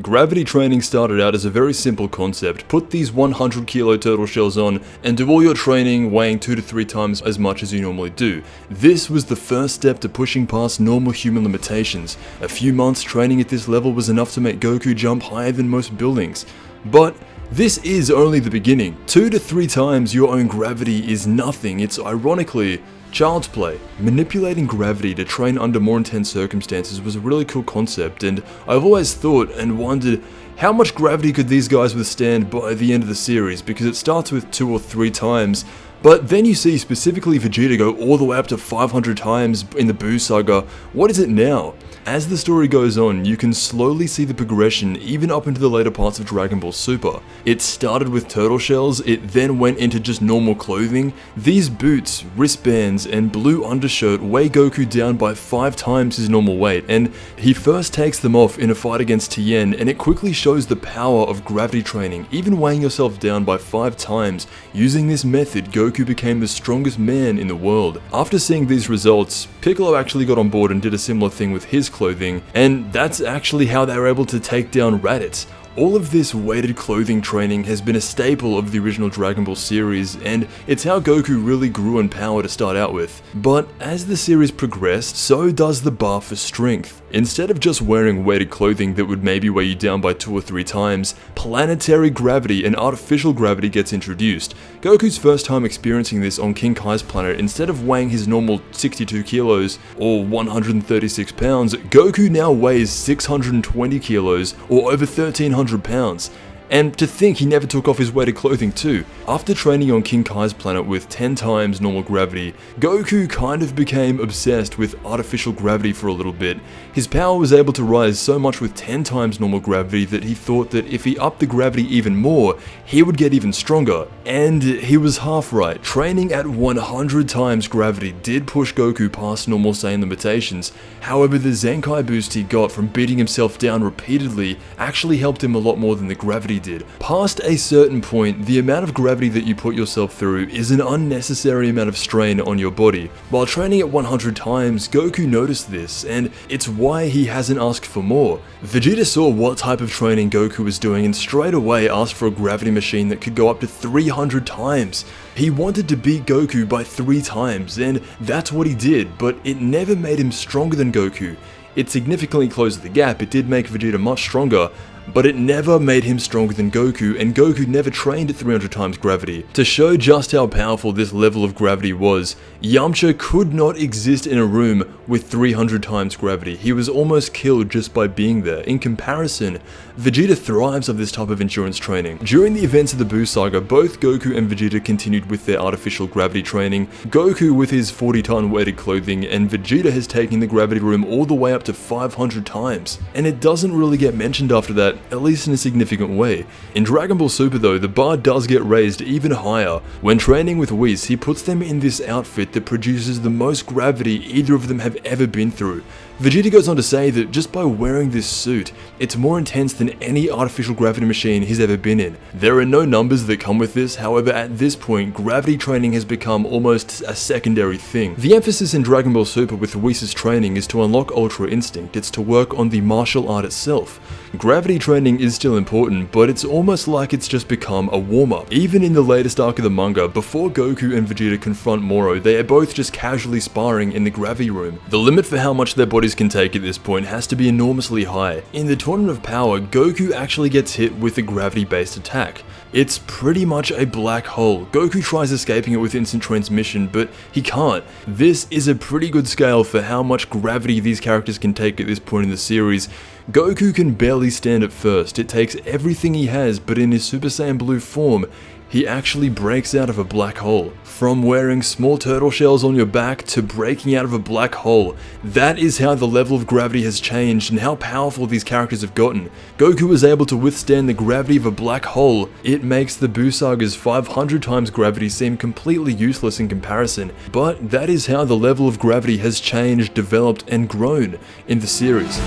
Gravity training started out as a very simple concept. Put these 100 kilo turtle shells on and do all your training weighing 2 to 3 times as much as you normally do. This was the first step to pushing past normal human limitations. A few months training at this level was enough to make Goku jump higher than most buildings. But this is only the beginning. 2 to 3 times your own gravity is nothing. It's ironically child's play. Manipulating gravity to train under more intense circumstances was a really cool concept, and I've always thought and wondered how much gravity could these guys withstand by the end of the series, because it starts with 2 or 3 times, but then you see specifically Vegeta go all the way up to 500 times in the Buu Saga. What is it now? As the story goes on, you can slowly see the progression even up into the later parts of Dragon Ball Super. It started with turtle shells, it then went into just normal clothing. These boots, wristbands, and blue undershirt weigh Goku down by 5 times his normal weight, and he first takes them off in a fight against Tien, and it quickly shows the power of gravity training. Even weighing yourself down by 5 times, using this method, Goku became the strongest man in the world. After seeing these results, Piccolo actually got on board and did a similar thing with his clothing, and that's actually how they were able to take down Raditz. All of this weighted clothing training has been a staple of the original Dragon Ball series, and it's how Goku really grew in power to start out with. But as the series progressed, so does the bar for strength. Instead of just wearing weighted clothing that would maybe weigh you down by 2 or 3 times, planetary gravity and artificial gravity gets introduced. Goku's first time experiencing this on King Kai's planet, instead of weighing his normal 62 kilos or 136 pounds, Goku now weighs 620 kilos or over 1300 pounds. And to think he never took off his weighted clothing too. After training on King Kai's planet with 10 times normal gravity, Goku kind of became obsessed with artificial gravity for a little bit. His power was able to rise so much with 10 times normal gravity that he thought that if he upped the gravity even more, he would get even stronger. And he was half right. Training at 100 times gravity did push Goku past normal Saiyan limitations. However, the Zenkai boost he got from beating himself down repeatedly actually helped him a lot more than the gravity did. Past a certain point, the amount of gravity that you put yourself through is an unnecessary amount of strain on your body. While training at 100 times, Goku noticed this, and it's why he hasn't asked for more. Vegeta saw what type of training Goku was doing and straight away asked for a gravity machine that could go up to 300 times. He wanted to beat Goku by 3 times, and that's what he did, but it never made him stronger than Goku. It significantly closed the gap. It did make Vegeta much stronger, but it never made him stronger than Goku, and Goku never trained at 300 times gravity. To show just how powerful this level of gravity was, Yamcha could not exist in a room with 300 times gravity. He was almost killed just by being there. In comparison, Vegeta thrives on this type of endurance training. During the events of the Buu Saga, both Goku and Vegeta continued with their artificial gravity training, Goku with his 40-ton weighted clothing, and Vegeta has taken the gravity room all the way up to 500 times. And it doesn't really get mentioned after that, at least in a significant way. In Dragon Ball Super though, the bar does get raised even higher. When training with Whis, he puts them in this outfit that produces the most gravity either of them have ever been through. Vegeta goes on to say that just by wearing this suit, it's more intense than any artificial gravity machine he's ever been in. There are no numbers that come with this, however at this point, gravity training has become almost a secondary thing. The emphasis in Dragon Ball Super with Whis' training is to unlock Ultra Instinct, it's to work on the martial art itself. Gravity training is still important, but it's almost like it's just become a warm-up. Even in the latest arc of the manga, before Goku and Vegeta confront Moro, they are both just casually sparring in the gravity room. The limit for how much their bodies can take at this point has to be enormously high. In the Tournament of Power, Goku actually gets hit with a gravity-based attack. It's pretty much a black hole. Goku tries escaping it with instant transmission, but he can't. This is a pretty good scale for how much gravity these characters can take at this point in the series. Goku can barely stand at first. It takes everything he has, but in his Super Saiyan Blue form, he actually breaks out of a black hole. From wearing small turtle shells on your back to breaking out of a black hole, that is how the level of gravity has changed and how powerful these characters have gotten. Goku was able to withstand the gravity of a black hole. It makes the Buu Saga's 500 times gravity seem completely useless in comparison, but that is how the level of gravity has changed, developed, and grown in the series.